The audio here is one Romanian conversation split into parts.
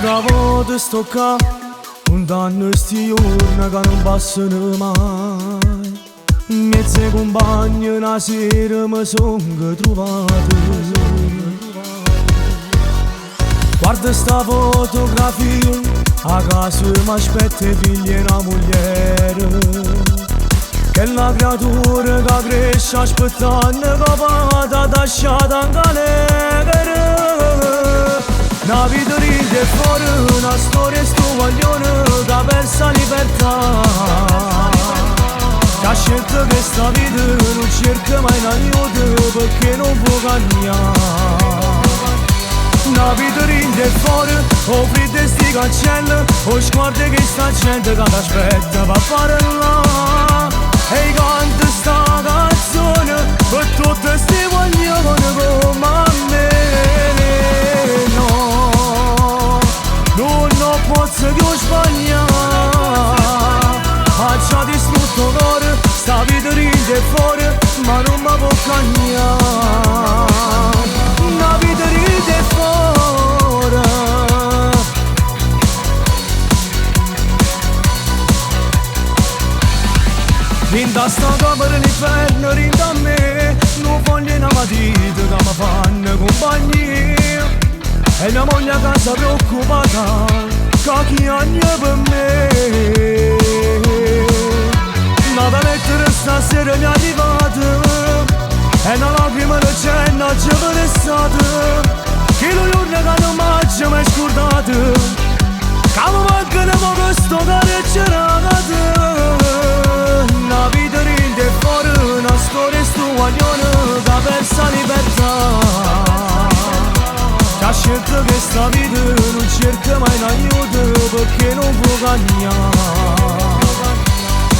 Acabo de sto un danno stiurna che non passano mai. Mezze compagni una sera mi son trovati. Guarda sta fotografia, a casa mi aspetta figli e una moglie. Che la creatura che cresce aspettando che vada lasciata in galera. Una vita ride fuori, una storia stupaglione che ha perso la libertà. Che ha scelto questa vita, non cerca mai un aiuto perché non può cambiare. Una vita ride fuori, o fredda sti cancelli, o sguardo che sta gente che ti aspetta per parlare. E canta sta canzone per tutte sti voglione come a me. Non posso più sbagliare. Ha già distrutto il cuore, sta vita ride fuori, ma non mi può cambiare. Una vita ride fuori. Rinda sta camera l'inferno, rinda a me. Non voglio una matita che mi fanno compagnia. E mia moglie a casa preoccupata, che chi anni per me. Nada lettere stasera mi è arrivata, e una lacrima non c'è, non c'è per l'estate. Che lo giorno che non mi ha mai scordato, che mi mancano ma questo caro c'era. Una vita ride fuori, una storia stupaglione che ha perso la libertà. Che ha scelto questa vita, non cerca mai un aiuto perché non può cambiare.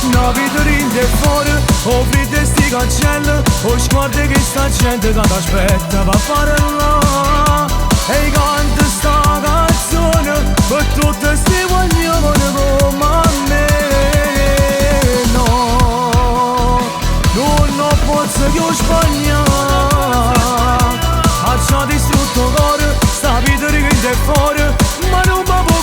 Una vita ride fuori, o fredda sti cancelli, o sguardo che sta gente che ti aspetta per parlare. E canta sta canzone per tutte sti voglione come a me. No, non posso più sbagliare. Ha già distrutto il cuore, sta vita ride fuori, ma non mi può